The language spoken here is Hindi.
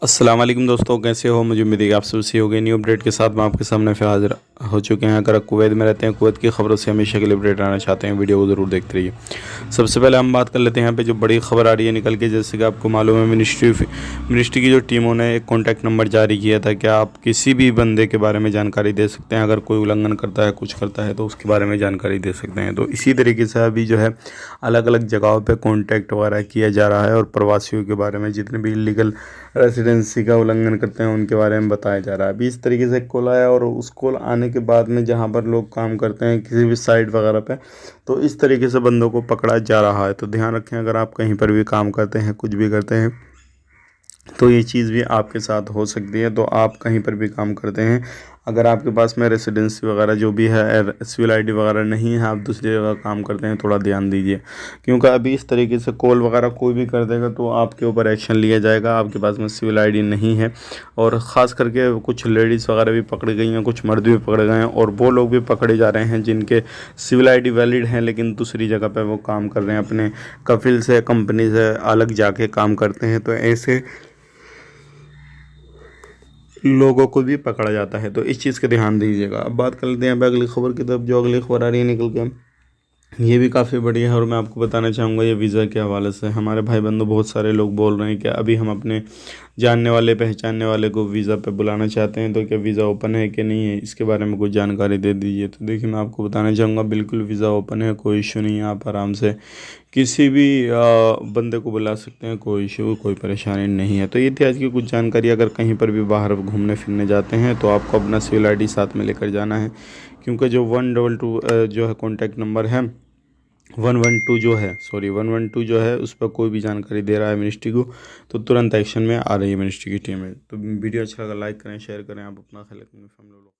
अस्सलाम वालेकुम दोस्तों, कैसे हो? मुझे उम्मीद है कि आप सब सही हो गए। न्यू अपडेट के साथ मैं आपके सामने फिर हाजिर हो चुके हैं। अगर आप कुवैत में रहते हैं, कुवैत की खबरों से हमेशा के लिए अपडेट आना चाहते हैं, वीडियो को ज़रूर देखते रहिए। सबसे पहले हम बात कर लेते हैं यहाँ पे जो बड़ी खबर आ रही है निकल के। जैसे कि आपको मालूम है, मिनिस्ट्री की जो टीमों ने एक कॉन्टैक्ट नंबर जारी किया था कि आप किसी भी बंदे के बारे में जानकारी दे सकते हैं। अगर कोई उल्लंघन करता है, कुछ करता है, तो उसके बारे में जानकारी दे सकते हैं। तो इसी तरीके से अभी जो है अलग अलग जगहों पे कॉन्टैक्ट वगैरह किया जा रहा है और प्रवासियों के बारे में, जितने भी इलीगल रेसिडेंसी का उल्लंघन करते हैं, उनके बारे में बताया जा रहा है। अभी इस तरीके से कॉल आया और उस कॉल आने के बाद में जहाँ पर लोग काम करते हैं किसी भी साइट वगैरह पे, तो इस तरीके से बंदों को पकड़ा जा रहा है। तो ध्यान रखें, अगर आप कहीं पर भी काम करते हैं, कुछ भी करते हैं, तो ये चीज़ भी आपके साथ हो सकती है। तो आप कहीं पर भी काम करते हैं, अगर आपके पास में रेसिडेंसी वगैरह जो भी है, सिविल आईडी वगैरह नहीं है, आप दूसरी जगह काम करते हैं, थोड़ा ध्यान दीजिए। क्योंकि अभी इस तरीके से कॉल वगैरह कोई भी कर देगा तो आपके ऊपर एक्शन लिया जाएगा। आपके पास में सिविल आईडी नहीं है, और ख़ास करके कुछ लेडीज़ वगैरह भी पकड़ी गई हैं, कुछ मर्द भी पकड़े गए हैं, और वो लोग भी पकड़े जा रहे हैं जिनके सिविल आईडी वैलिड हैं लेकिन दूसरी जगह पर वो काम कर रहे हैं, अपने कफिल से, कंपनी से अलग जाके काम करते हैं। तो ऐसे लोगों को भी पकड़ा जाता है। तो इस चीज़ का ध्यान दीजिएगा। अब बात कर लेते हैं अगली खबर की तरफ। जो अगली खबर आ रही है निकल के, ये भी काफ़ी बढ़िया है और मैं आपको बताना चाहूँगा ये वीज़ा के हवाले से। हमारे भाई बंधु बहुत सारे लोग बोल रहे हैं कि अभी हम अपने जानने वाले पहचानने वाले को वीज़ा पे बुलाना चाहते हैं, तो क्या वीज़ा ओपन है कि नहीं है, इसके बारे में कुछ जानकारी दे दीजिए। तो देखिए, मैं आपको बताना चाहूँगा, बिल्कुल वीज़ा ओपन है, कोई इशू नहीं है। आप आराम से किसी भी बंदे को बुला सकते हैं, कोई इशू, कोई परेशानी नहीं है। तो ये थी आज की कुछ जानकारी। अगर कहीं पर भी बाहर घूमने फिरने जाते हैं तो आपको अपना सिविल आईडी साथ में लेकर जाना है, क्योंकि जो 122 जो है कॉन्टैक्ट नंबर है, 112 जो है, सॉरी 112 जो है, उस पर कोई भी जानकारी दे रहा है मिनिस्ट्री को, तो तुरंत एक्शन में आ रही है मिनिस्ट्री की टीम है। तो वीडियो अच्छा लगा लाइक करें, शेयर करें। आप अपना ख्याल रखें, फैमिली।